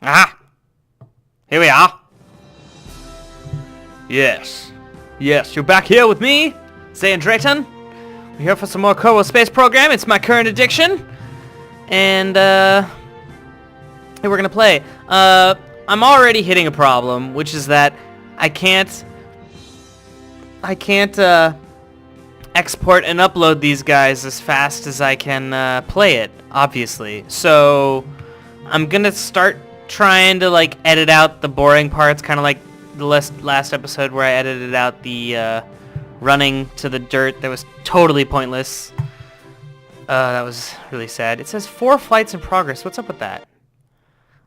Ah! Here we are. Yes. Yes, you're back here with me, Zayen Draten. We're here for some more Kerbal Space Program. It's my current addiction. And, hey, we're gonna play. I'm already hitting a problem, which is that I can't export and upload these guys as fast as I can play it, obviously. So I'm gonna start trying to like edit out the boring parts, kind of like the last episode where I edited out the running to the dirt that was totally pointless. That was really sad. It says 4 flights in progress. What's up with that?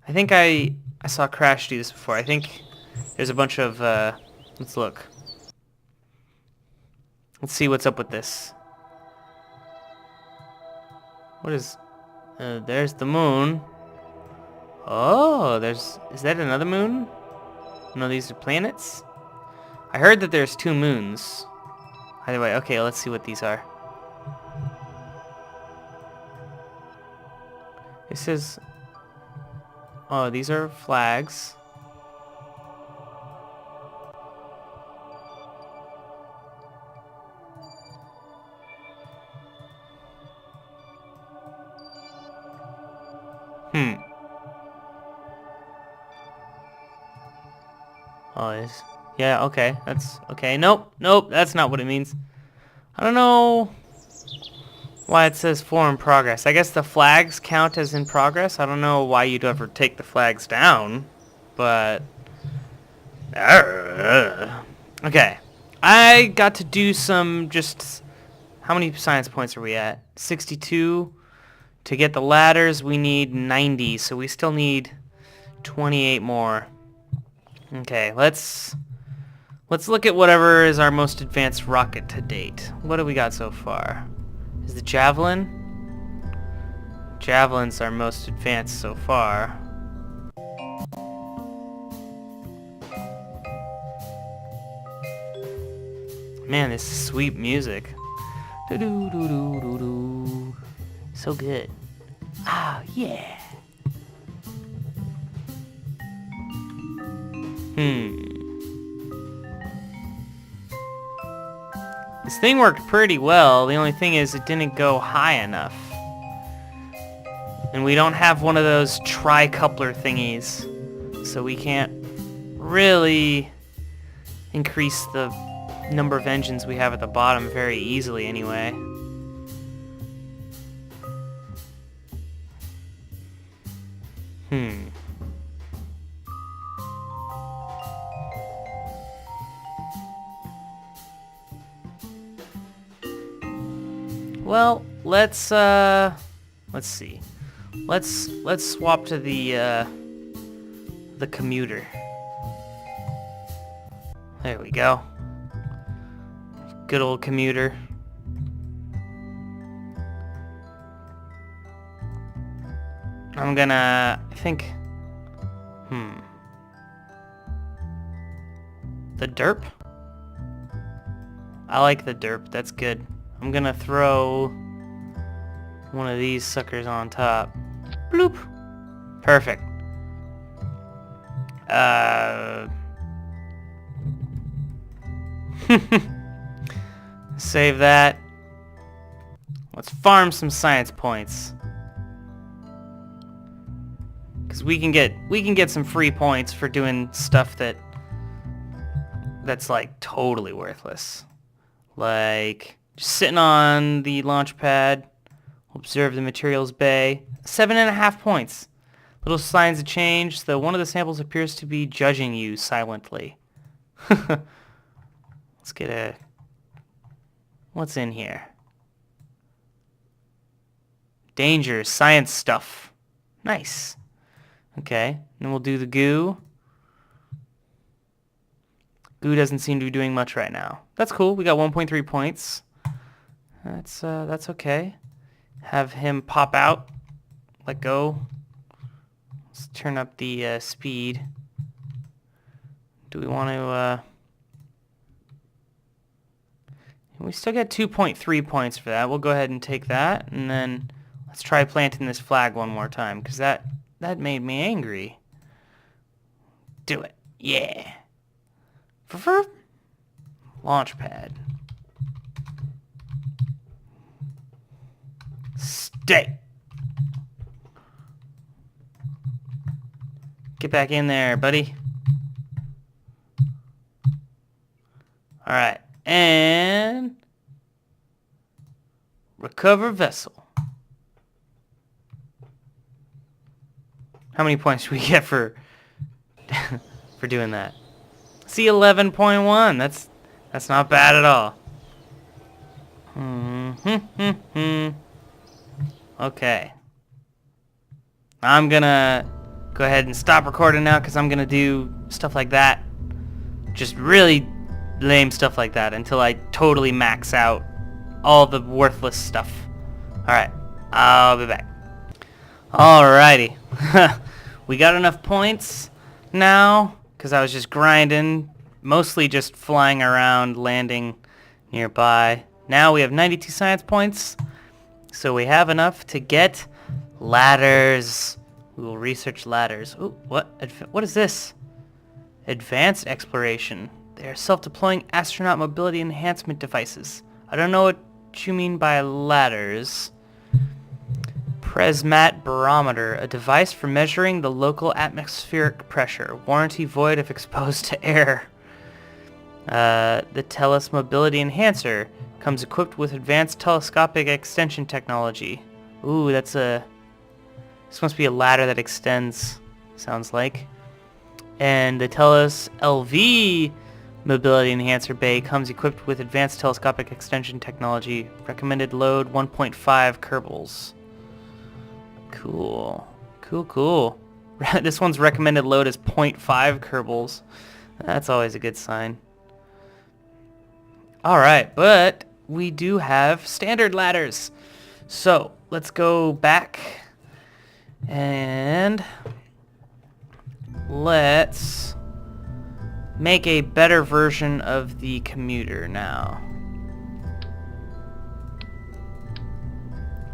I think I saw Crash do this before. I think there's a bunch of let's look. Let's see what's up with this. What is... there's the moon. Oh, is that another moon? No, these are planets? I heard that there's 2 moons. Either way, okay, let's see what these are. This is... Oh, these are flags. Oh, yeah, okay. That's okay. Nope, that's not what it means. I don't know why it says 4 in progress. I guess the flags count as in progress. I don't know why you'd ever take the flags down, but... Okay. I got to do some just... How many science points are we at? 62. To get the ladders, we need 90, so we still need 28 more. Okay, let's look at whatever is our most advanced rocket to date. What do we got so far? Is the Javelin? Javelin's our most advanced so far. Man, this is sweet music. Do-do-do-do-do-do. So good. Ah, yeah. This thing worked pretty well. The only thing is it didn't go high enough. And we don't have one of those tri-coupler thingies. So we can't really increase the number of engines we have at the bottom very easily anyway. Well, let's see. Let's swap to the commuter. There we go. Good old commuter. I'm gonna, I think, the derp? I like the derp, that's good. I'm gonna throw one of these suckers on top. Bloop. Perfect. Save that. Let's farm some science points. Cause we can get some free points for doing stuff that's like totally worthless. Like just sitting on the launch pad, observe the materials bay. 7.5 points. Little signs of change, though one of the samples appears to be judging you silently. Let's get a... What's in here? Danger, science stuff. Nice. Okay, then we'll do the goo. Goo doesn't seem to be doing much right now. That's cool, we got 1.3 points. That's okay. Have him pop out. Let go. Let's turn up the speed. Do we want to... We still get 2.3 points for that. We'll go ahead and take that, and then let's try planting this flag one more time, because that made me angry. do it. Yeah. For launch pad. Stay. Get back in there, buddy. All right. And recover vessel. How many points do we get for for doing that? See, 11.1. That's not bad at all. Okay. I'm gonna go ahead and stop recording now because I'm gonna do stuff like that. Just really lame stuff like that until I totally max out all the worthless stuff. Alright, I'll be back. Alrighty. We got enough points now because I was just grinding, mostly just flying around, landing nearby. Now we have 92 science points, so we have enough to get ladders. We will research ladders. Ooh, what is this? Advanced exploration. They are self-deploying astronaut mobility enhancement devices. I don't know what you mean by ladders. Presmat barometer, a device for measuring the local atmospheric pressure. Warranty void if exposed to air. The Tellus mobility enhancer comes equipped with advanced telescopic extension technology. Ooh, this must be a ladder that extends, sounds like. And the Tellus LV mobility enhancer bay comes equipped with advanced telescopic extension technology. Recommended load 1.5 Kerbals. Cool. Cool. This one's recommended load is 0.5 Kerbals. That's always a good sign. Alright, but we do have standard ladders. So, let's go back and let's make a better version of the commuter now.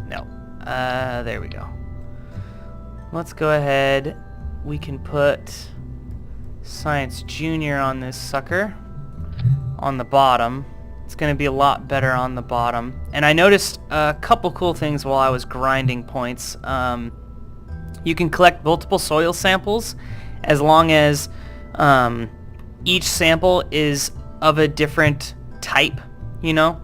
No. There we go. Let's go ahead. We can put Science Junior on this sucker on the bottom. It's going to be a lot better on the bottom. And I noticed a couple cool things while I was grinding points. You can collect multiple soil samples as long as each sample is of a different type, you know?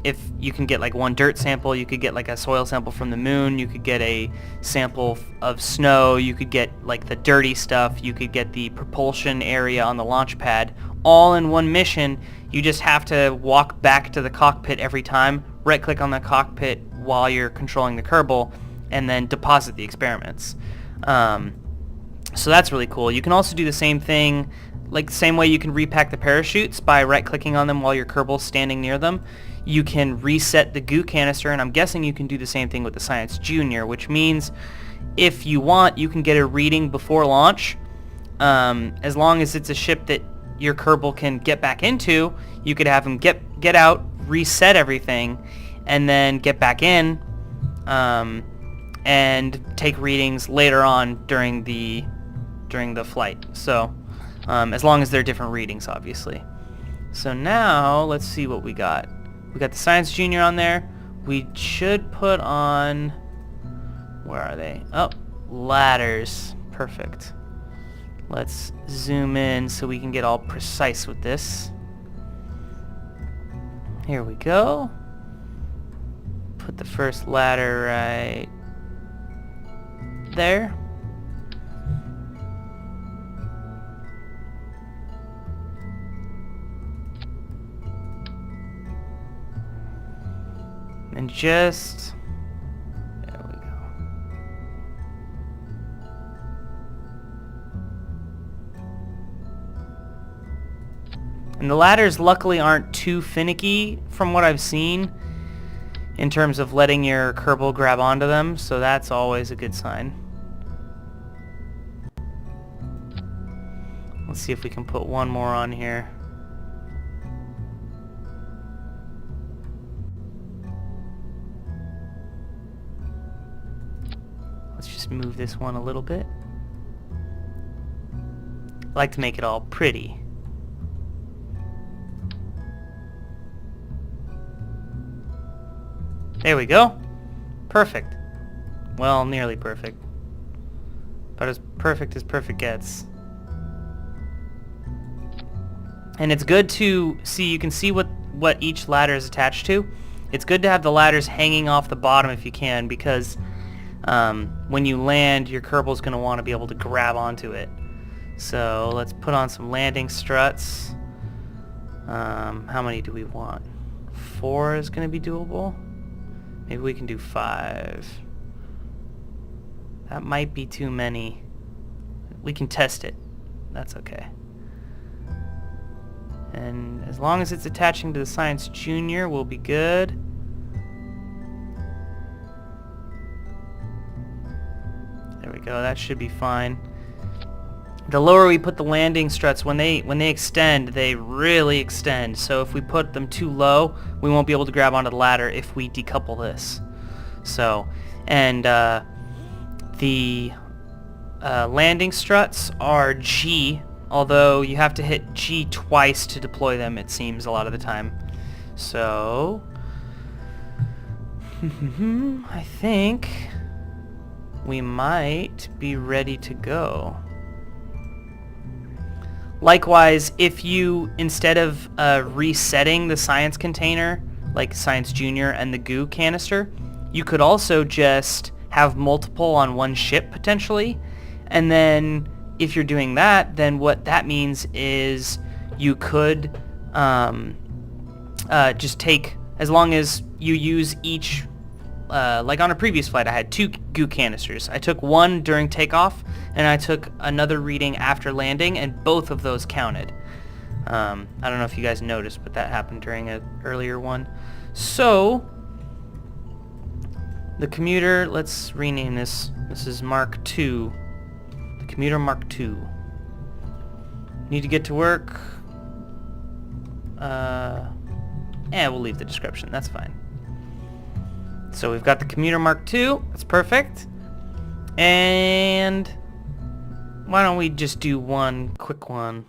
If you can get like one dirt sample, you could get like a soil sample from the moon, you could get a sample of snow, you could get like the dirty stuff, you could get the propulsion area on the launch pad, all in one mission. You just have to walk back to the cockpit every time, right click on the cockpit while you're controlling the Kerbal, and then deposit the experiments. So that's really cool. You can also do the same thing, like the same way you can repack the parachutes by right-clicking on them while your Kerbal's standing near them. You can reset the goo canister, and I'm guessing you can do the same thing with the Science Junior, which means if you want, you can get a reading before launch. As long as it's a ship that your Kerbal can get back into, you could have him get out, reset everything, and then get back in, and take readings later on during the flight. So as long as they're different readings, obviously. So now let's see what we got. We got the Science Junior on there. We should put on, where are they? Oh, ladders. Perfect. Let's zoom in so we can get all precise with this. Here we go. Put the first ladder right there. And just, there we go. And the ladders luckily aren't too finicky from what I've seen in terms of letting your Kerbal grab onto them, so that's always a good sign. Let's see if we can put one more on here. Let's just move this one a little bit. I like to make it all pretty. There we go. Perfect. Well, nearly perfect. But as perfect gets. And it's good to see, you can see what each ladder is attached to. It's good to have the ladders hanging off the bottom if you can, because when you land, your Kerbal's going to want to be able to grab onto it. So let's put on some landing struts. How many do we want? 4 is going to be doable. Maybe we can do 5. That might be too many. We can test it. That's okay. And as long as it's attaching to the Science Junior, we'll be good. There we go. That should be fine. The lower we put the landing struts, when they extend, they really extend. So if we put them too low, we won't be able to grab onto the ladder if we decouple this. So, and the landing struts are G, although you have to hit G twice to deploy them, it seems, a lot of the time. So, I think we might be ready to go. Likewise, if you, instead of resetting the science container, like Science Junior and the goo canister, you could also just have multiple on one ship, potentially. And then, if you're doing that, then what that means is you could just take, as long as you use each, like on a previous flight, I had 2 goo canisters. I took one during takeoff, and I took another reading after landing, and both of those counted. I don't know if you guys noticed, but that happened during an earlier one. So, the commuter, let's rename this. This is Mark II. The commuter Mark II. Need to get to work. We'll leave the description. That's fine. So we've got the commuter Mark II. That's perfect. And why don't we just do one quick one?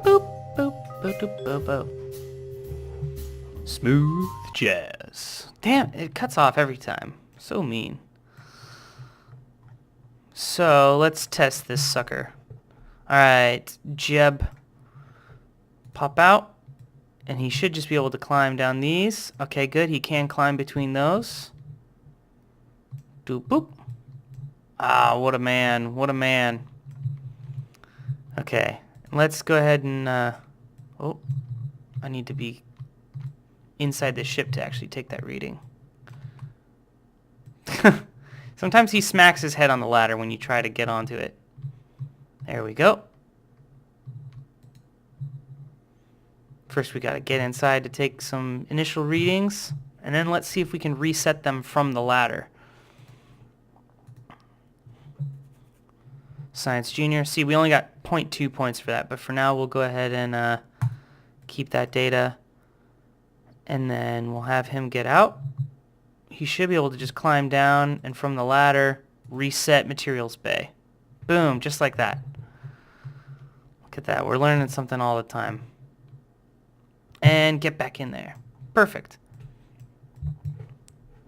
Boop, boop, boop, boop, boop, boop. Smooth jazz. Damn, it cuts off every time. So mean. So let's test this sucker. Alright, Jeb. Pop out. And he should just be able to climb down these. Okay, good. He can climb between those. Doop boop. Ah, what a man. What a man. Okay. Let's go ahead and... oh. I need to be inside the ship to actually take that reading. Sometimes he smacks his head on the ladder when you try to get onto it. There we go. First we gotta get inside to take some initial readings, and then let's see if we can reset them from the ladder. Science Junior. See, we only got 0.2 points for that, but for now we'll go ahead and keep that data, and then we'll have him get out. He should be able to just climb down, and from the ladder, reset materials bay. Boom, just like that. Look at that. We're learning something all the time. And get back in there. Perfect.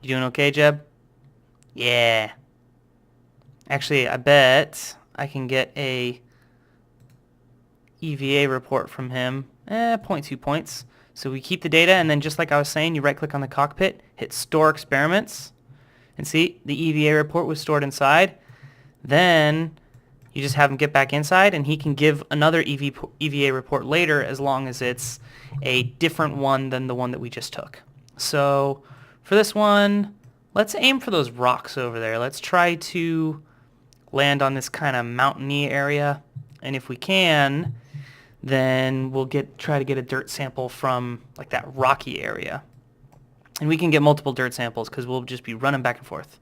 You doing okay, Jeb? Yeah. Actually, I bet I can get a EVA report from him. 0.2 points. So we keep the data, and then just like I was saying, you right-click on the cockpit, hit Store Experiments, and see, the EVA report was stored inside. Then you just have him get back inside, and he can give another EVA report later as long as it's a different one than the one that we just took. So for this one, let's aim for those rocks over there. Let's try to land on this kind of mountainy area, and if we can, then we'll try to get a dirt sample from like that rocky area. And we can get multiple dirt samples because we'll just be running back and forth.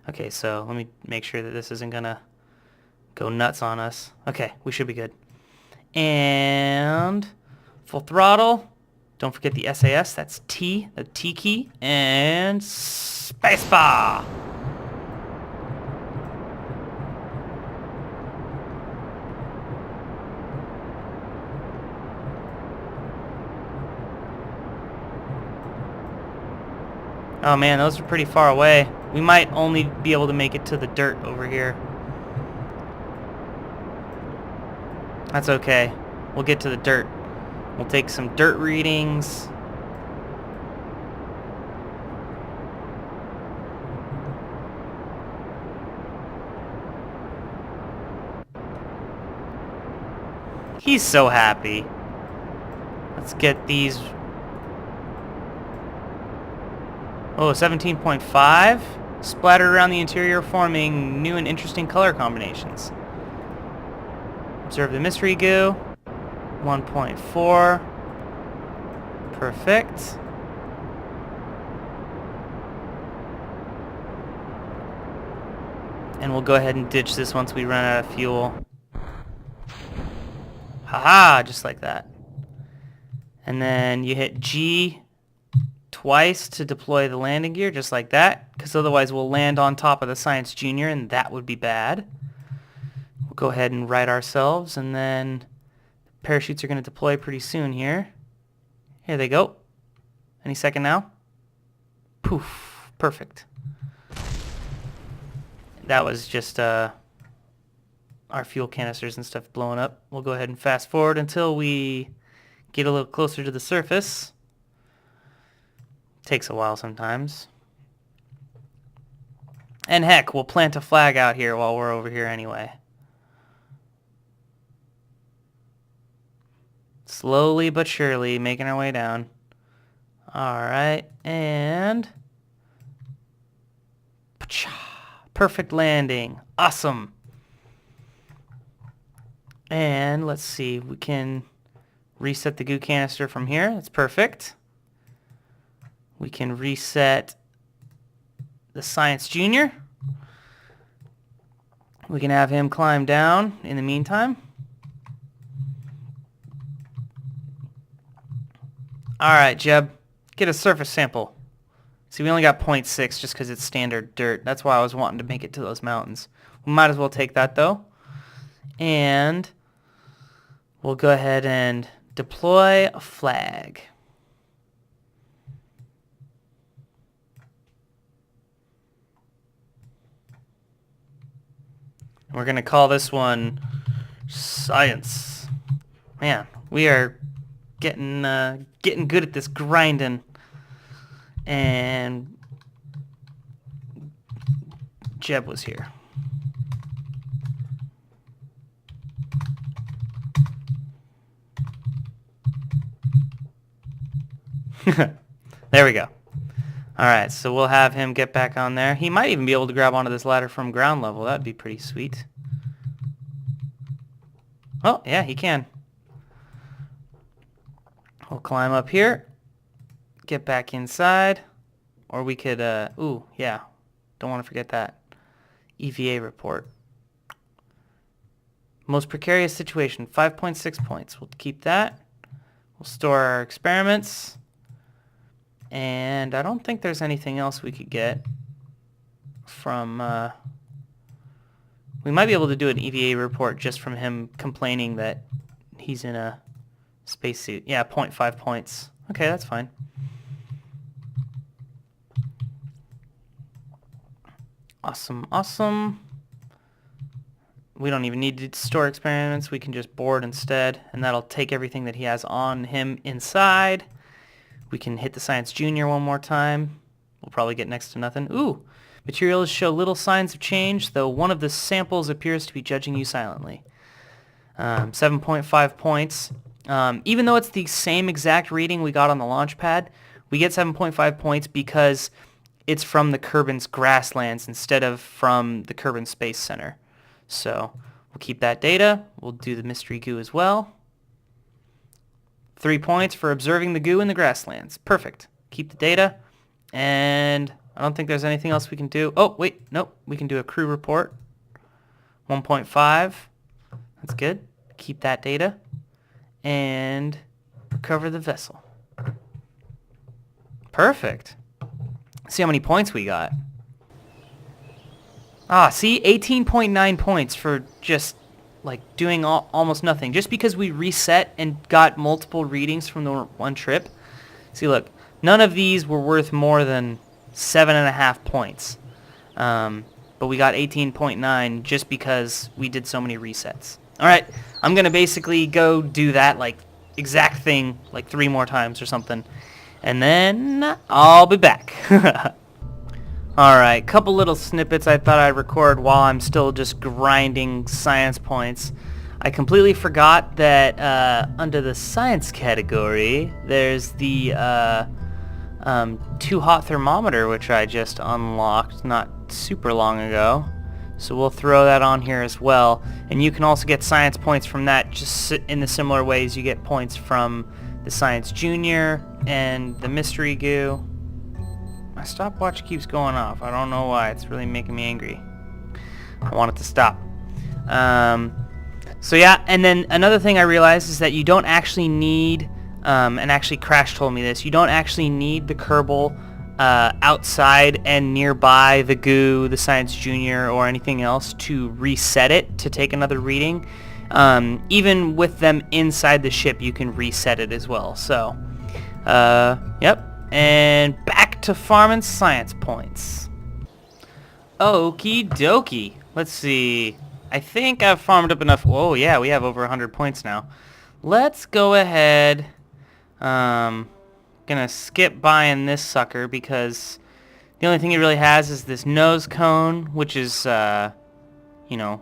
Okay, so let me make sure that this isn't gonna go nuts on us. Okay, we should be good. And full throttle. Don't forget the SAS. That's T, the T key. And spacebar. Oh man, those are pretty far away. We might only be able to make it to the dirt over here. That's okay. We'll get to the dirt. We'll take some dirt readings. He's so happy. Let's get these. Oh, 17.5 splattered around the interior, forming new and interesting color combinations. Observe the mystery goo. 1.4. Perfect. And we'll go ahead and ditch this once we run out of fuel. Haha, just like that. And then you hit G twice to deploy the landing gear, just like that, because otherwise we'll land on top of the Science Junior, and that would be bad. We'll go ahead and right ourselves, and then parachutes are going to deploy pretty soon here. Here they go. Any second now. Poof. Perfect. That was just our fuel canisters and stuff blowing up. We'll go ahead and fast forward until we get a little closer to the surface. Takes a while sometimes. And heck, we'll plant a flag out here while we're over here anyway. Slowly but surely making our way down. Alright, and perfect landing. Awesome. And let's see, we can reset the goo canister from here. That's perfect. We can reset the Science Junior. We can have him climb down in the meantime. Alright, Jeb. Get a surface sample. See, we only got 0.6 just because it's standard dirt. That's why I was wanting to make it to those mountains. We might as well take that, though. And we'll go ahead and deploy a flag. We're going to call this one Science. Man, we are getting good at this grinding. And Jeb was here. There we go. Alright, so we'll have him get back on there. He might even be able to grab onto this ladder from ground level. That'd be pretty sweet. Oh, yeah, he can. We'll climb up here. Get back inside. Or we could, ooh, yeah. Don't want to forget that. EVA report. Most precarious situation, 5.6 points. We'll keep that. We'll store our experiments. And I don't think there's anything else we could get from, we might be able to do an EVA report just from him complaining that he's in a spacesuit. Yeah, 0.5 points. Okay, that's fine. Awesome, awesome. We don't even need to store experiments. We can just board instead, and that'll take everything that he has on him inside. We can hit the Science Junior one more time. We'll probably get next to nothing. Ooh, materials show little signs of change, though one of the samples appears to be judging you silently. 7.5 points. Even though it's the same exact reading we got on the launch pad, we get 7.5 points because it's from the Kerbin's grasslands instead of from the Kerbal Space Center. So we'll keep that data. We'll do the mystery goo as well. 3 points for observing the goo in the grasslands. Perfect. Keep the data. And I don't think there's anything else we can do. Oh, wait. Nope. We can do a crew report. 1.5. That's good. Keep that data. And recover the vessel. Perfect. See how many points we got. Ah, see? 18.9 points for just like doing almost nothing. Just because we reset and got multiple readings from the one trip. See, look. None of these were worth more than 7.5 points. But we got 18.9 just because we did so many resets. Alright, I'm going to basically go do that, like, exact thing, like 3 more times or something. And then I'll be back. Alright, couple little snippets I thought I'd record while I'm still just grinding science points. I completely forgot that under the science category, there's the too hot thermometer, which I just unlocked not super long ago. So we'll throw that on here as well. And you can also get science points from that just in the similar ways you get points from the Science Junior and the Mystery Goo. My stopwatch keeps going off. I don't know why. It's really making me angry. I want it to stop. So yeah, and then another thing I realized is that you don't actually need, and actually Crash told me this, you don't actually need the Kerbal outside and nearby the Goo, the Science Junior, or anything else to reset it to take another reading. Even with them inside the ship, you can reset it as well. So, yep. And back to farming science points. Okie dokie. Let's see. I think I've farmed up enough. Whoa, yeah, we have over 100 points now. Let's go ahead. Gonna skip buying this sucker because the only thing it really has is this nose cone, which is, you know,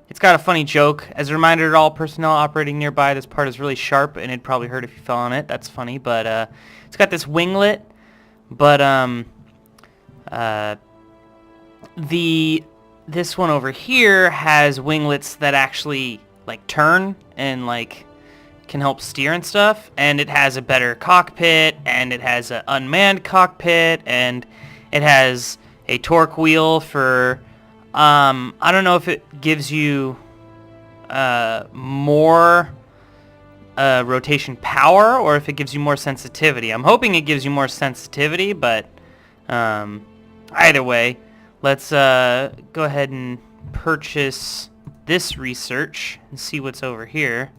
it's got a funny joke. As a reminder to all personnel operating nearby, this part is really sharp and it'd probably hurt if you fell on it. That's funny, but it's got this winglet, but this one over here has winglets that actually like turn and like can help steer and stuff, and it has a better cockpit, and it has an unmanned cockpit, and it has a torque wheel for I don't know if it gives you more rotation power or if it gives you more sensitivity. I'm hoping it gives you more sensitivity, but either way, let's go ahead and purchase this research and see what's over here.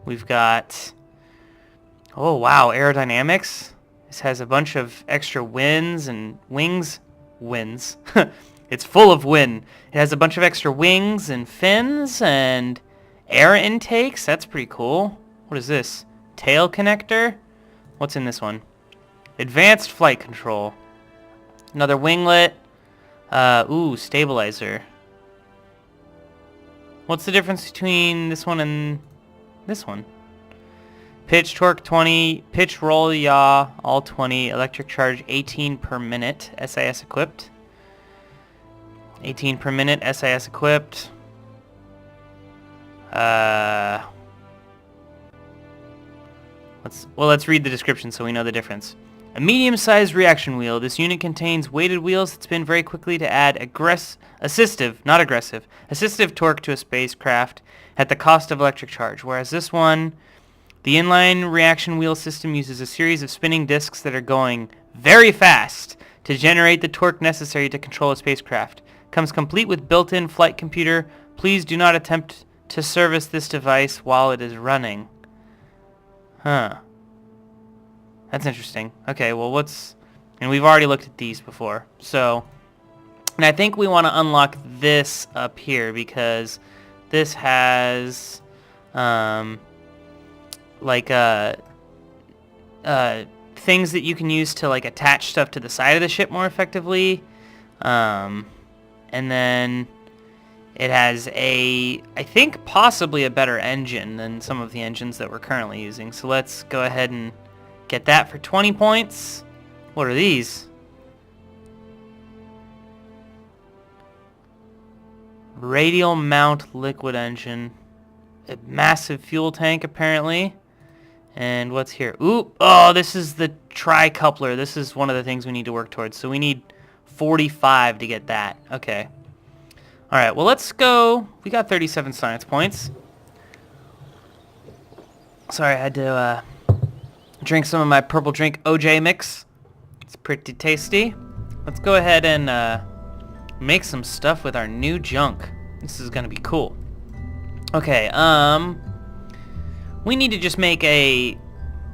We've got, oh wow, aerodynamics. This has a bunch of extra wings. It's full of wind. It has a bunch of extra wings and fins and air intakes. That's pretty cool. What is this? Tail connector? What's in this one? Advanced flight control. Another winglet. Ooh, stabilizer. What's the difference between this one and this one? Pitch, torque 20, pitch, roll, yaw, all 20, electric charge 18 per minute, SIS equipped. 18 per minute, SIS equipped. Let's read the description so we know the difference. A medium-sized reaction wheel. This unit contains weighted wheels that spin very quickly to add assistive torque to a spacecraft at the cost of electric charge, whereas this one, the inline reaction wheel system uses a series of spinning discs that are going very fast to generate the torque necessary to control a spacecraft. Comes complete with built-in flight computer. Please do not attempt to service this device while it is running. Huh. That's interesting. Okay, well and we've already looked at these before. So, and I think we want to unlock this up here because this has like things that you can use to like attach stuff to the side of the ship more effectively. And then it has I think possibly a better engine than some of the engines that we're currently using. So let's go ahead and get that for 20 points. What are these? Radial mount liquid engine. A massive fuel tank apparently. And what's here? Ooh, oh, this is the tri-coupler. This is one of the things we need to work towards. So we need 45 to get that. Okay. Alright, well let's go. We got 37 science points. Sorry, I had to drink some of my purple drink OJ mix. It's pretty tasty. Let's go ahead and make some stuff with our new junk. This is gonna be cool. Okay, we need to just make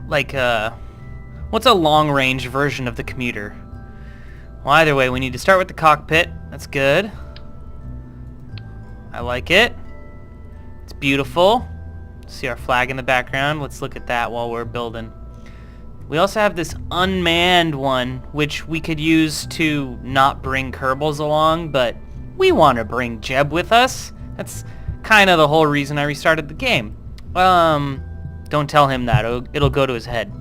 what's a long-range version of the commuter? Well, either way, we need to start with the cockpit. That's good. I like it. It's beautiful. See our flag in the background. Let's look at that while we're building. We also have this unmanned one, which we could use to not bring Kerbals along, but we want to bring Jeb with us. That's kind of the whole reason I restarted the game. Don't tell him that. It'll go to his head.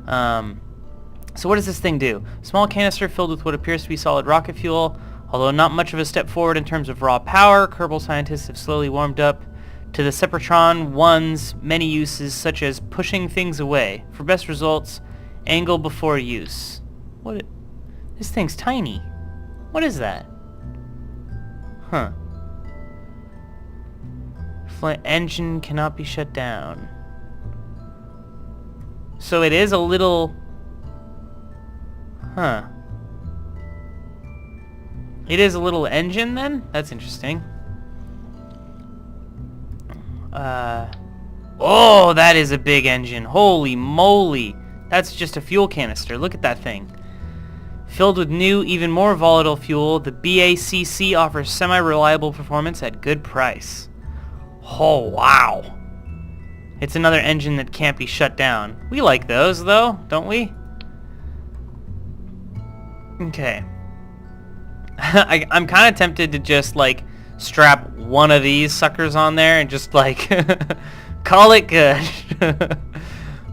So what does this thing do? Small canister filled with what appears to be solid rocket fuel. Although not much of a step forward in terms of raw power, Kerbal scientists have slowly warmed up to the Sepratron 1's many uses, such as pushing things away. For best results, angle before use. This thing's tiny. What is that? Huh. Engine cannot be shut down. So it is a little... Huh. It is a little engine then? That's interesting. Oh, that is a big engine. Holy moly. That's just a fuel canister. Look at that thing. Filled with new, even more volatile fuel, the BACC offers semi-reliable performance at good price. Oh, wow. It's another engine that can't be shut down. We like those, though, don't we? Okay. I'm kind of tempted to just, like, strap one of these suckers on there and just, like, call it good.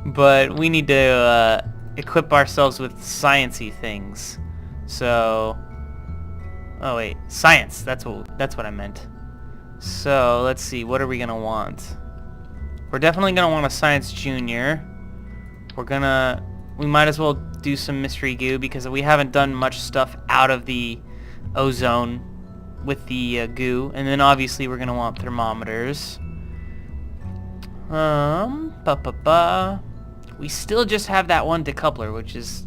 But we need to equip ourselves with sciencey things. So, oh wait, science. That's what I meant. So let's see. What are we gonna want? We're definitely gonna want a science junior. We might as well do some mystery goo because we haven't done much stuff out of the ozone with the goo. And then obviously we're gonna want thermometers. We still just have that one decoupler, which is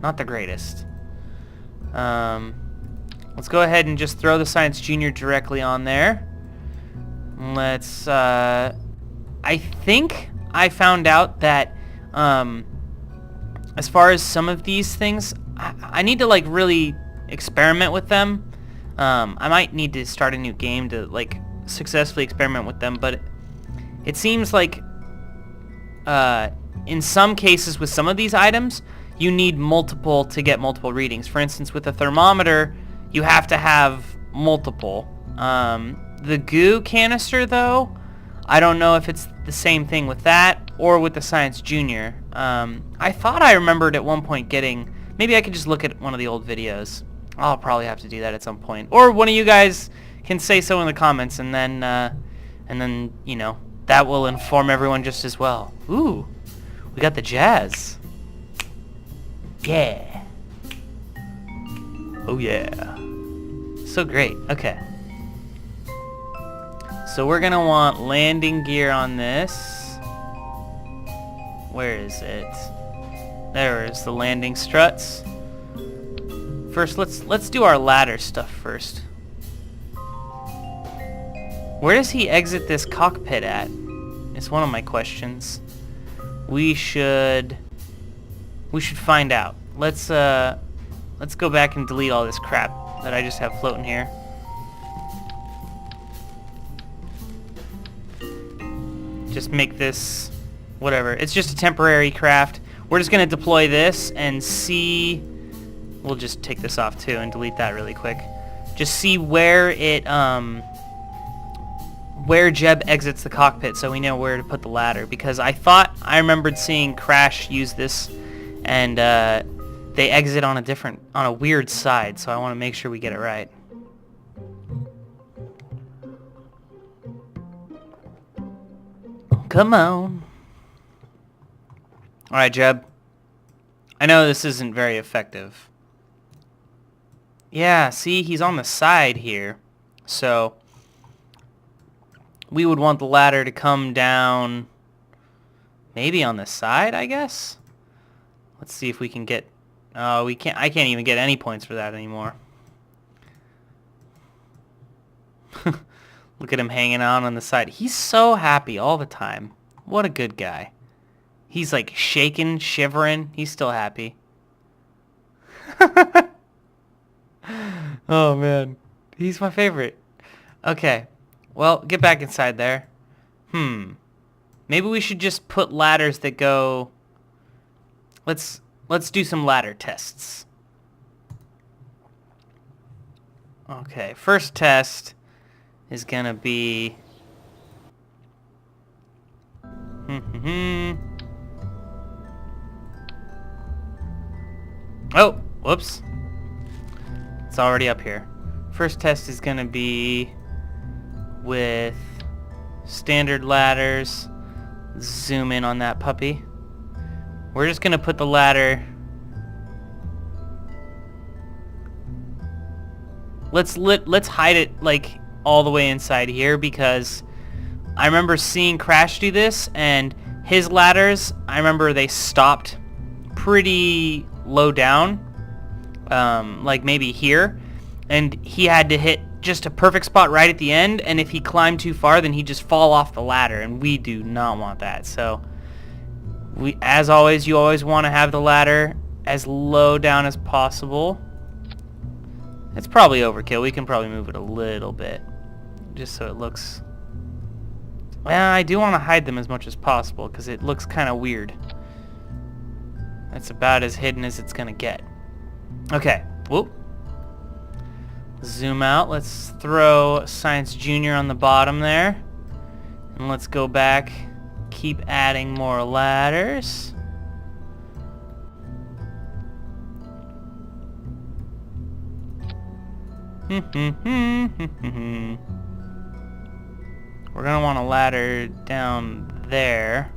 not the greatest. Let's go ahead and just throw the Science Junior directly on there. Let's, I think I found out that, as far as some of these things, I need to, like, really experiment with them. I might need to start a new game to, like, successfully experiment with them, but it seems like, in some cases with some of these items, you need multiple to get multiple readings. For instance, with a thermometer, you have to have multiple. The goo canister, though, I don't know if it's the same thing with that or with the Science Junior. I thought I remembered at one point getting... Maybe I could just look at one of the old videos. I'll probably have to do that at some point. Or one of you guys can say so in the comments, and then, you know, that will inform everyone just as well. Ooh, we got the jazz. Yeah. Oh yeah. So great. Okay. So we're gonna want landing gear on this. Where is it? There is the landing struts. First, let's do our ladder stuff first. Where does he exit this cockpit at? It's one of my questions. We should find out. Let's go back and delete all this crap that I just have floating here. Just make this whatever. It's just a temporary craft. We're just gonna deploy this and see. We'll just take this off too and delete that really quick. Just see where it where Jeb exits the cockpit, so we know where to put the ladder. Because I thought I remembered seeing Crash use this, and they exit on a weird side. So I want to make sure we get it right. Come on. All right, Jeb. I know this isn't very effective. Yeah, see, he's on the side here. So we would want the ladder to come down maybe on the side, I guess. Let's see if we can get... Oh, we can't. I can't even get any points for that anymore. Look at him hanging out on the side. He's so happy all the time. What a good guy. He's like shaking, shivering. He's still happy. Oh, man. He's my favorite. Okay. Well, get back inside there. Maybe we should just put ladders that go... Let's do some ladder tests. Okay, first test is gonna be... Oh, whoops. It's already up here. First test is gonna be with standard ladders. Zoom in on that puppy. We're just gonna put the ladder... Let's hide it like all the way inside here, because I remember seeing Crash do this, and his ladders, I remember they stopped pretty low down, like maybe here, and he had to hit just a perfect spot right at the end, and if he climbed too far, then he'd just fall off the ladder, and we do not want that. So as always, you always want to have the ladder as low down as possible. It's probably overkill. We can probably move it a little bit, just so it looks... Well, I do want to hide them as much as possible, because it looks kind of weird. That's about as hidden as it's going to get. Okay. Whoop. Zoom out. Let's throw Science Junior on the bottom there. And let's go back. Keep adding more ladders. We're going to want a ladder down there.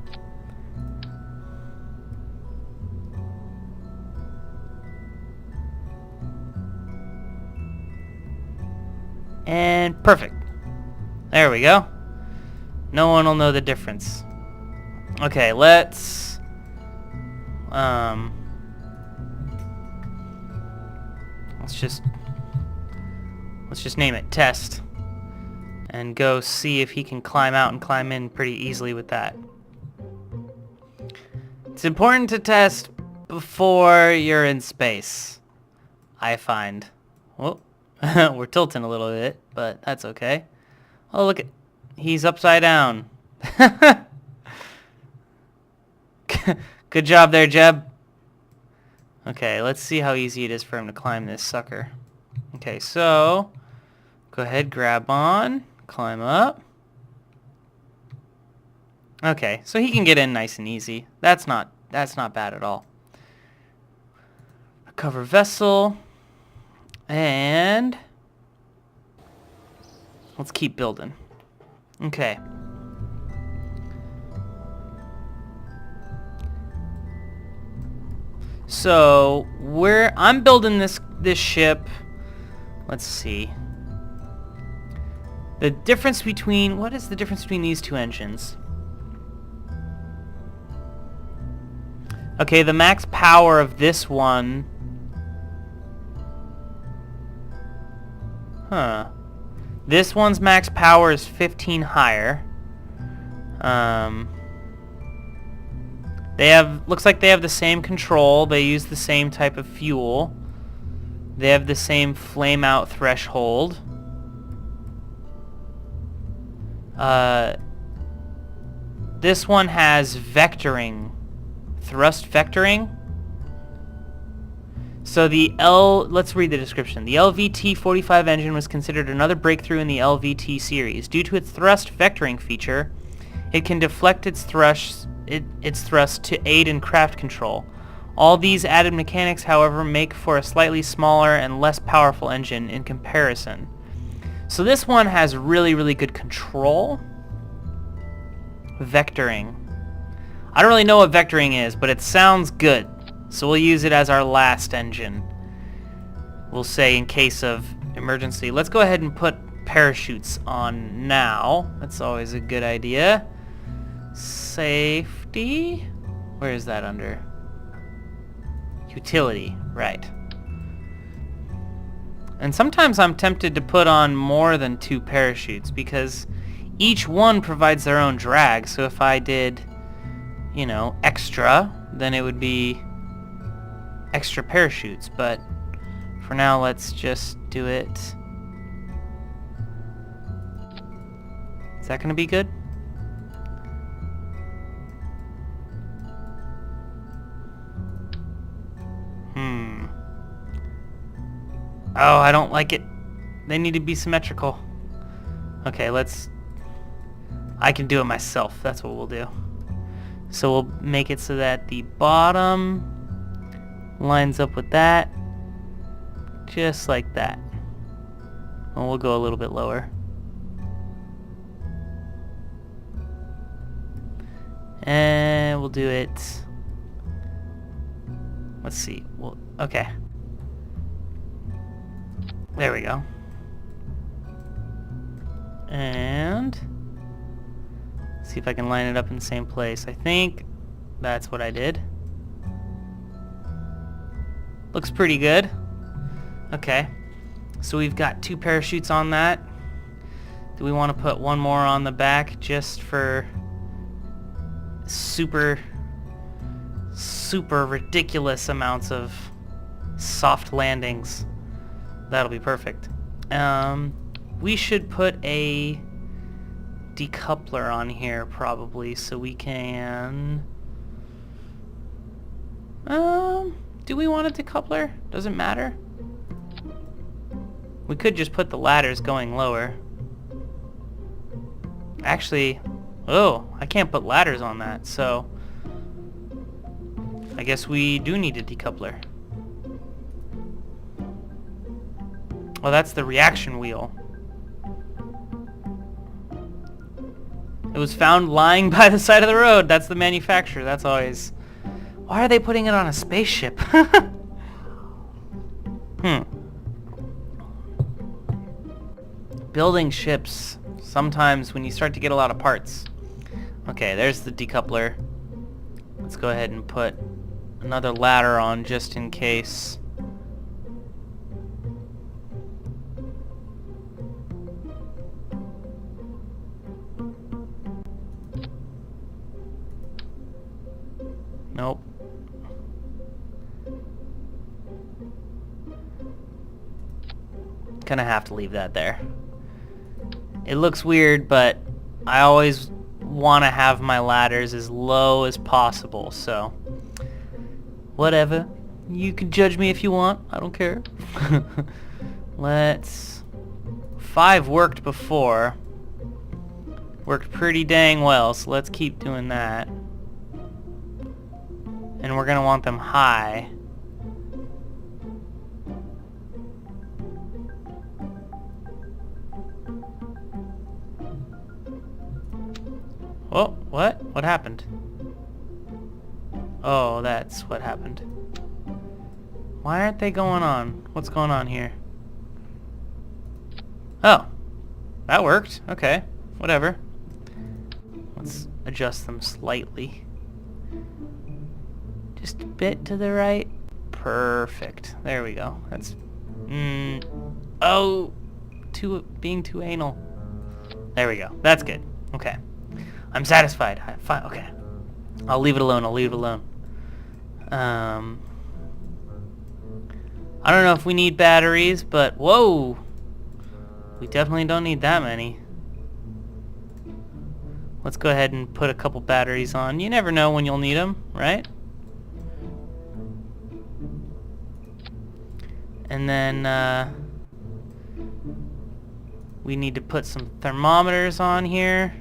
And perfect. There we go. No one will know the difference. Okay, let's just name it Test, and go see if he can climb out and climb in pretty easily with that. It's important to test before you're in space, I find. Whoa. We're tilting a little bit, but that's okay. Oh, look at... He's upside down. Good job there, Jeb. Okay, let's see how easy it is for him to climb this sucker. Okay, so... Go ahead, grab on, climb up. Okay, so he can get in nice and easy. That's not bad at all. Recover vessel. And let's keep building. Okay. So I'm building this ship. Let's see. The difference between... What is the difference between these two engines? Okay, the max power of this one... Huh. This one's max power is 15 higher. Looks like they have the same control. They use the same type of fuel. They have the same flame out threshold. This one has vectoring. Thrust vectoring. So let's read the description. The LVT-45 engine was considered another breakthrough in the LVT series. Due to its thrust vectoring feature, it can deflect its thrust to aid in craft control. All these added mechanics, however, make for a slightly smaller and less powerful engine in comparison. So this one has really, really good control. Vectoring. I don't really know what vectoring is, but it sounds good. So we'll use it as our last engine. We'll say in case of emergency. Let's go ahead and put parachutes on now. That's always a good idea. Safety. Where is that under? Utility. Right. And sometimes I'm tempted to put on more than 2 parachutes because each one provides their own drag. So if I did, extra, then it would be extra parachutes. But for now, let's just do it. Is that gonna be good? Oh, I don't like it. They need to be symmetrical. Okay, I can do it myself. That's what we'll do. So we'll make it so that the bottom lines up with that. Just like that. And we'll go a little bit lower. And we'll do it. Let's see. Well, okay. There we go. And see if I can line it up in the same place. I think that's what I did. Looks pretty good. Okay. So we've got 2 parachutes on that. Do we want to put one more on the back just for super ridiculous amounts of soft landings? That'll be perfect. We should put a decoupler on here probably so we can... do we want a decoupler? Doesn't matter. We could just put the ladders going lower. Actually, oh, I can't put ladders on that, so I guess we do need a decoupler. Well, that's the reaction wheel. It was found lying by the side of the road. That's the manufacturer. That's always... Why are they putting it on a spaceship? Building ships, sometimes when you start to get a lot of parts. Okay, there's the decoupler. Let's go ahead and put another ladder on just in case. Nope. Gonna have to leave that there. It looks weird, but I always want to have my ladders as low as possible, so whatever. You can judge me if you want. I don't care. Let's... 5 worked before. Worked pretty dang well, so let's keep doing that. And we're gonna want them high. Oh, what? What happened? Oh, that's what happened. Why aren't they going on? What's going on here? Oh, that worked. Okay, whatever. Let's adjust them slightly. Just a bit to the right. Perfect. There we go. That's... Oh! Being too anal. There we go. That's good. Okay. I'm satisfied. Fine. Okay. I'll leave it alone. I'll leave it alone. I don't know if we need batteries, but... Whoa! We definitely don't need that many. Let's go ahead and put a couple batteries on. You never know when you'll need them, right? And then we need to put some thermometers on here.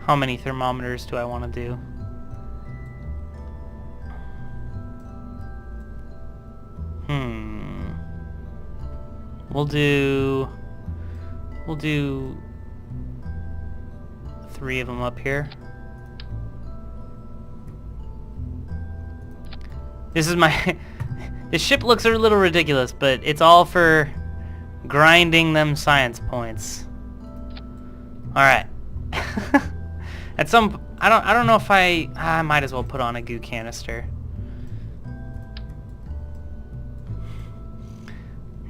How many thermometers do I want to do? We'll do 3 of them up here. This is my... This ship looks a little ridiculous, but it's all for grinding them science points. Alright. At some... I don't know if I might as well put on a goo canister.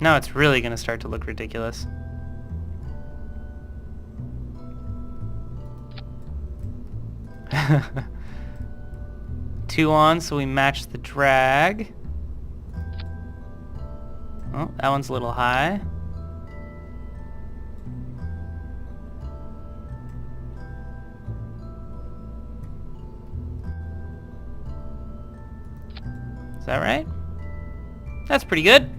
Now it's really gonna start to look ridiculous. 2 on, so we match the drag. Oh, that one's a little high. Is that right? That's pretty good.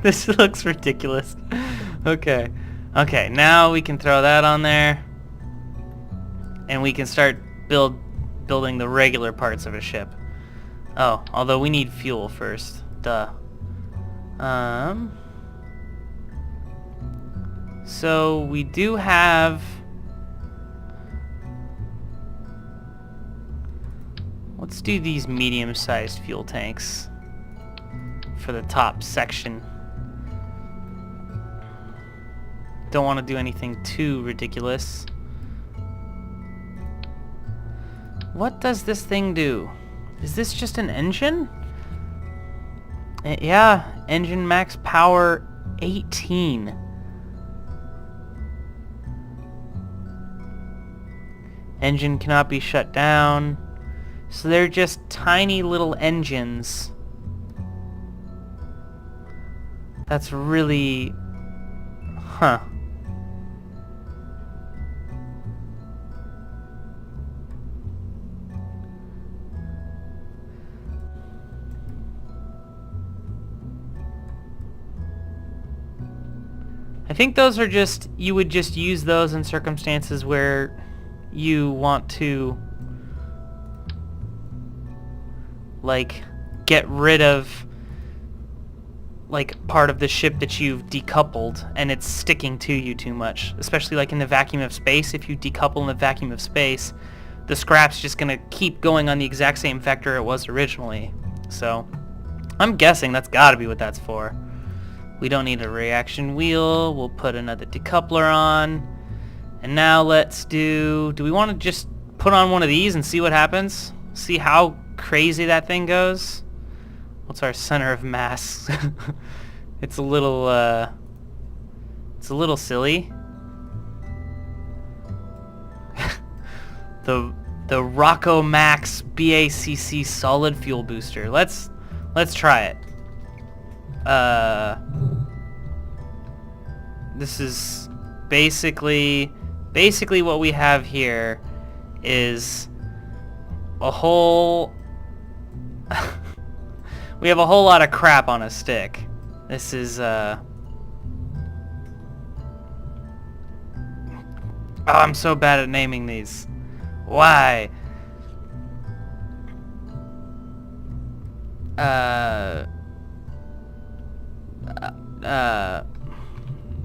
This looks ridiculous. Okay. Okay, now we can throw that on there. And we can start building the regular parts of a ship. Oh, although we need fuel first. Duh. So we do have... Let's do these medium-sized fuel tanks for the top section. Don't want to do anything too ridiculous. What does this thing do? Is this just an engine? Yeah, engine max power 18. Engine cannot be shut down. So they're just tiny little engines. That's really... Huh. I think those are just... You would just use those in circumstances where you want to... like, get rid of, like, part of the ship that you've decoupled and it's sticking to you too much. Especially, like, in the vacuum of space. If you decouple in the vacuum of space, the scrap's just gonna keep going on the exact same vector it was originally. So, I'm guessing that's gotta be what that's for. We don't need a reaction wheel. We'll put another decoupler on. And now let's do we want to just put on one of these and see what happens? See how crazy that thing goes? What's our center of mass? It's a little silly. the Rocco Max BACC solid fuel booster. Let's try it. This is basically what we have here is a whole we have a whole lot of crap on a stick. This is oh, I'm so bad at naming these. Why?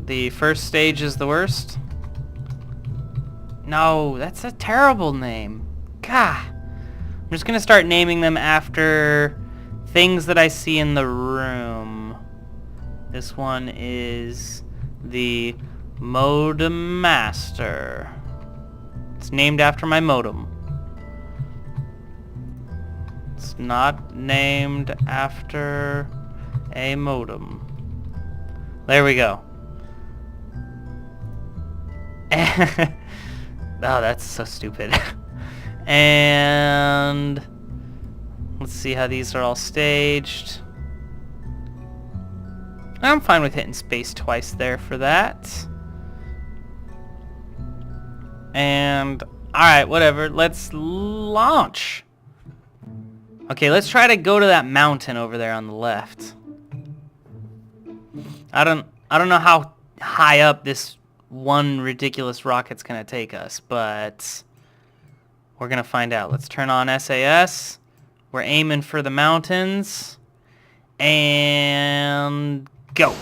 The first stage is the worst? No, that's a terrible name. Gah. I'm just gonna start naming them after things that I see in the room. This one is the Modem Master. It's named after my modem. It's not named after a modem. There we go. Oh, that's so stupid. And let's see how these are all staged. I'm fine with hitting space twice there for that. And alright, whatever. Let's launch. Okay, let's try to go to that mountain over there on the left. I don't know how high up this one ridiculous rocket's gonna take us, but we're gonna find out. Let's turn on SAS. We're aiming for the mountains. And go.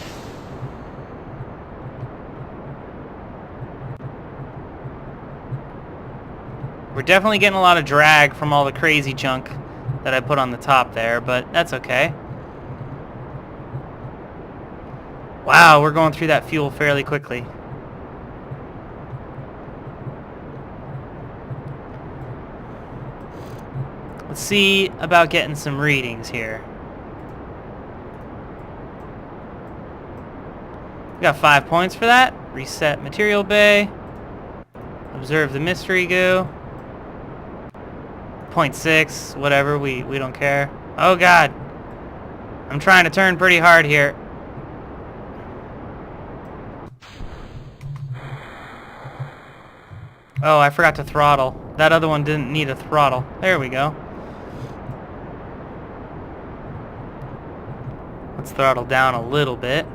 We're definitely getting a lot of drag from all the crazy junk that I put on the top there, but that's okay. Wow, we're going through that fuel fairly quickly. Let's see about getting some readings here. We got 5 points for that. Reset material bay. Observe the mystery goo. 0.6, whatever, we don't care. Oh god. I'm trying to turn pretty hard here. Oh, I forgot to throttle. That other one didn't need a throttle. There we go. Let's throttle down a little bit.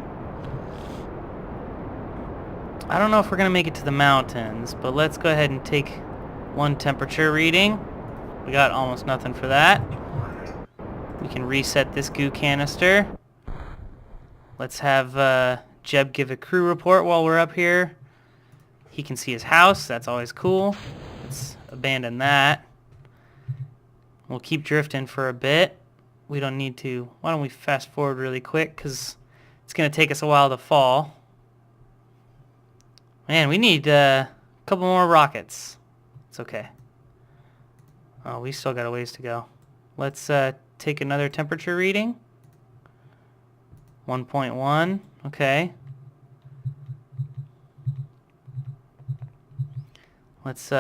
I don't know if we're going to make it to the mountains, but let's go ahead and take one temperature reading. We got almost nothing for that. We can reset this goo canister. Let's have Jeb give a crew report while we're up here. He can see his house. That's always cool. Let's abandon that. We'll keep drifting for a bit. We don't need to. Why don't we fast forward really quick, because it's going to take us a while to fall. Man, we need a couple more rockets. It's okay. Oh, we still got a ways to go. Let's take another temperature reading. 1.1. Okay. Let's do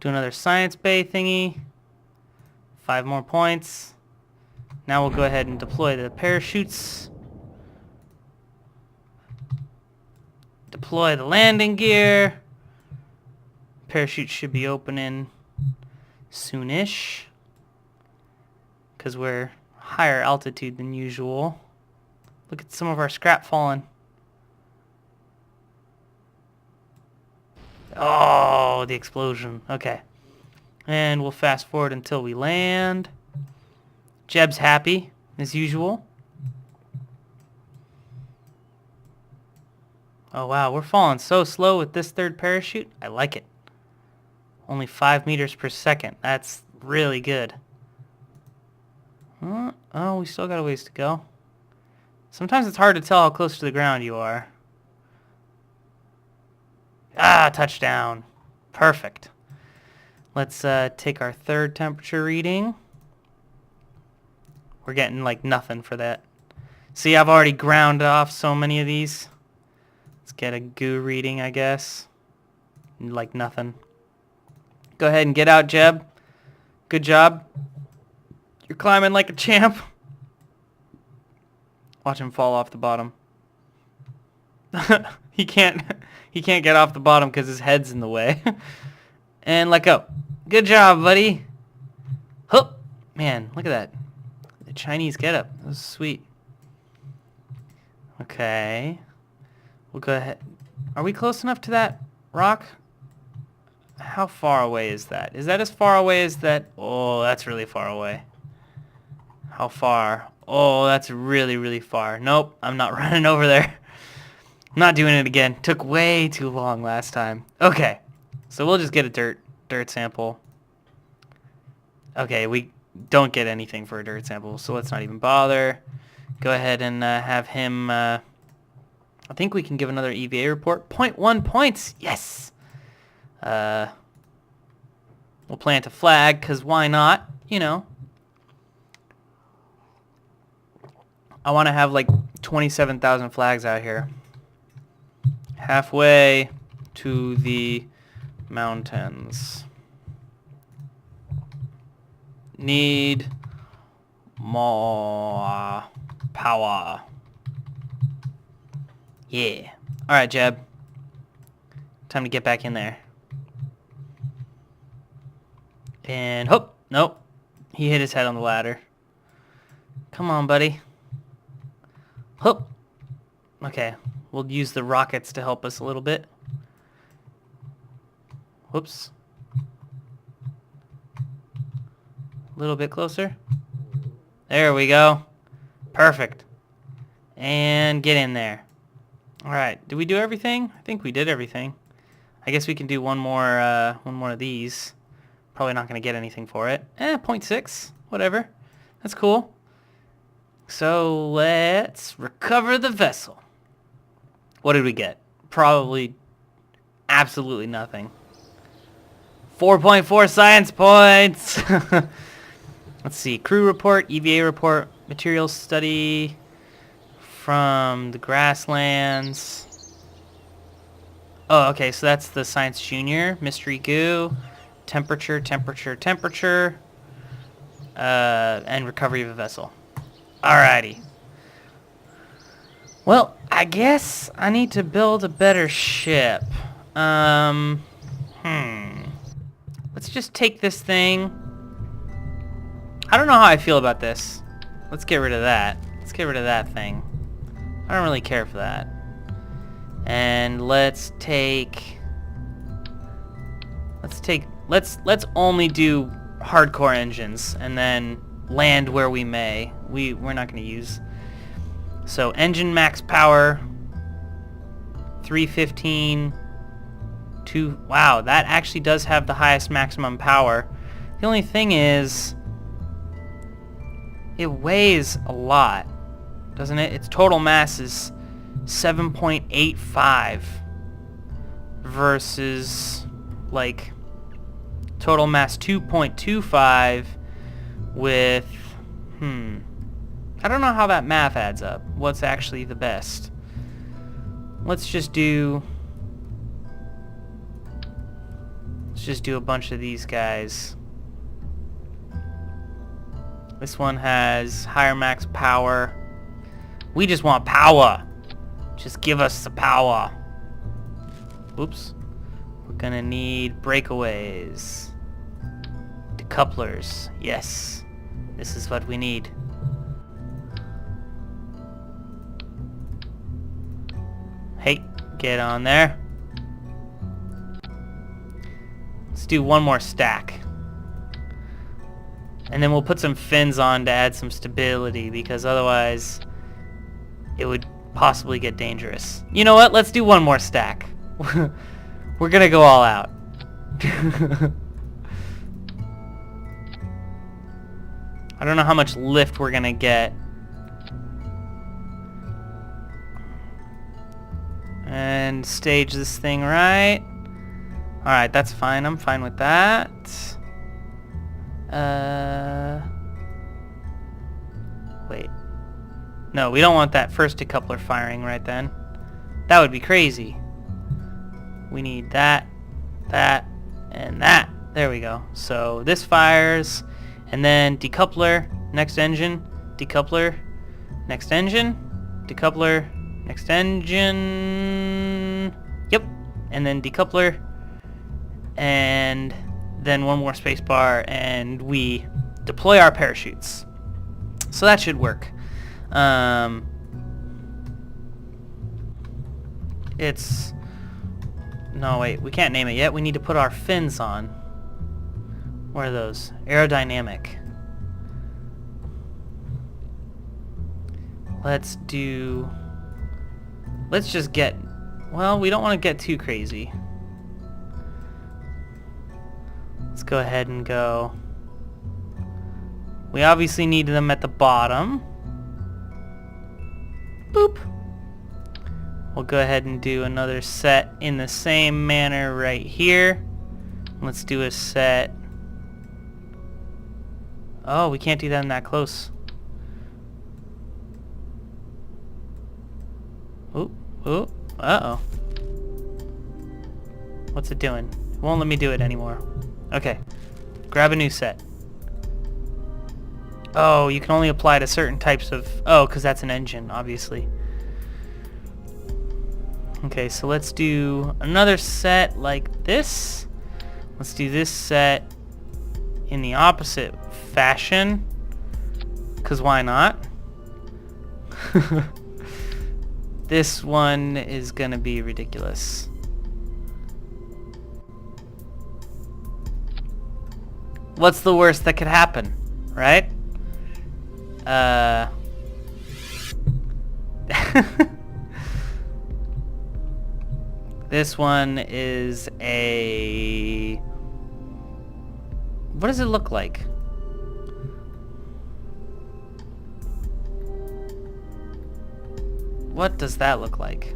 another science bay thingy. 5 more points. Now we'll go ahead and deploy the parachutes. Deploy the landing gear. Parachute should be opening soonish, because we're higher altitude than usual. Look at some of our scrap falling. Oh, the explosion. Okay. And we'll fast forward until we land. Jeb's happy, as usual. Oh, wow. We're falling so slow with this third parachute. I like it. Only 5 meters per second. That's really good. Oh, we still got a ways to go. Sometimes it's hard to tell how close to the ground you are. Ah, touchdown. Perfect. Let's take our third temperature reading. We're getting like nothing for that. See, I've already ground off so many of these. Let's get a goo reading, I guess. Like nothing. Go ahead and get out, Jeb. Good job. You're climbing like a champ. Watch him fall off the bottom. He can't get off the bottom because his head's in the way. And let go. Good job, buddy. Hup. Man, look at that. The Chinese getup. That was sweet. Okay. We'll go ahead. Are we close enough to that rock? How far away is that? Is that as far away as that? Oh, that's really far away. How far? Oh, that's really, really far. Nope, I'm not running over there. I'm not doing it again. Took way too long last time. Okay, so we'll just get a dirt sample. Okay, we don't get anything for a dirt sample, so let's not even bother. Go ahead and have him... I think we can give another EVA report. 0.1 points! Yes! We'll plant a flag, because why not? You know. I want to have like 27,000 flags out here. Halfway to the mountains. Need more power. Yeah. Alright, Jeb. Time to get back in there. And, oh, nope. He hit his head on the ladder. Come on, buddy. Oh. Okay. We'll use the rockets to help us a little bit. Whoops. A little bit closer. There we go. Perfect. And get in there. Alright. Did we do everything? I think we did everything. I guess we can do one more of these. Probably not going to get anything for it. 0.6. Whatever. That's cool. So let's recover the vessel. What did we get? Probably absolutely nothing. 4.4 science points. Let's see. Crew report, EVA report, materials study from the grasslands. Oh, okay, so that's the Science Junior. Mystery Goo. Temperature, temperature, temperature. And recovery of a vessel. Alrighty. Well, I guess I need to build a better ship. Let's just take this thing. I don't know how I feel about this. Let's get rid of that. Let's get rid of that thing. I don't really care for that. And let's only do hardcore engines and then land where we may. We're not going to use. So engine max power 315. Wow, that actually does have the highest maximum power. The only thing is it weighs a lot, doesn't it? Its total mass is 7.85 versus like total mass 2.25 with I don't know how that math adds up. What's actually the best? Let's just do a bunch of these guys. This one has higher max power. We just want power. Just give us the power. Oops. We're gonna need breakaways. Decouplers. Yes. This is what we need. Hey, get on there. Let's do one more stack. And then we'll put some fins on to add some stability, because otherwise it would possibly get dangerous. You know what? Let's do one more stack. We're gonna go all out. I don't know how much lift we're gonna get. And stage this thing right. Alright, that's fine. I'm fine with that. Wait. No, we don't want that first decoupler firing right then. That would be crazy. We need that, that, and that. There we go. So this fires, and then decoupler, next engine, decoupler, next engine, decoupler, next engine. Yep. And then decoupler, and then one more space bar, and we deploy our parachutes. So that should work. It's... No, wait, we can't name it yet. We need to put our fins on. What are those? Aerodynamic. Let's just get... Well, we don't want to get too crazy. Let's go ahead and go... We obviously need them at the bottom. Boop. We'll go ahead and do another set in the same manner right here. Let's do a set... Oh, we can't do that in that close. Ooh, ooh, uh-oh. What's it doing? It won't let me do it anymore. Okay, grab a new set. Oh, you can only apply to certain types of... Oh, because that's an engine, obviously. Okay, so let's do another set like this. Let's do this set in the opposite fashion. Because why not? This one is going to be ridiculous. What's the worst that could happen, right? This one is a... What does it look like? What does that look like?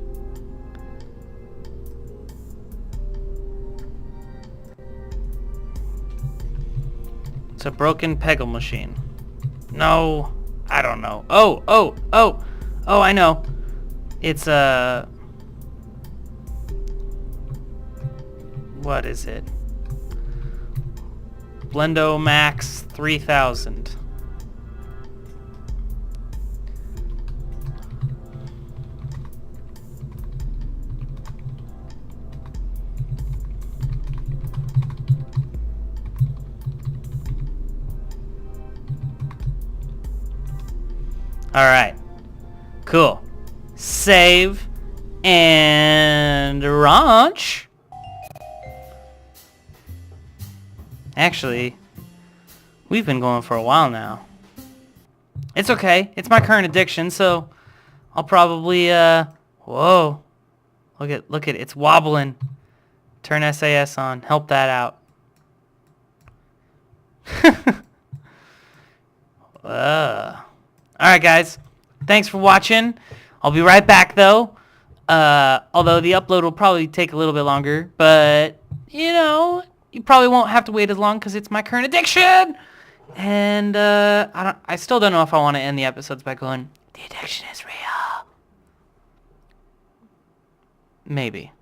It's a broken Peggle machine. No, I don't know. Oh, I know. It's a... What is it? Blendo Max 3000. Alright. Cool. Save and launch. Actually, we've been going for a while now. It's okay. It's my current addiction, so I'll probably whoa. Look at it's wobbling. Turn SAS on. Help that out. Alright guys. Thanks for watching. I'll be right back though. Although the upload will probably take a little bit longer, but you know, you probably won't have to wait as long because it's my current addiction. And I still don't know if I want to end the episodes by going, the addiction is real. Maybe.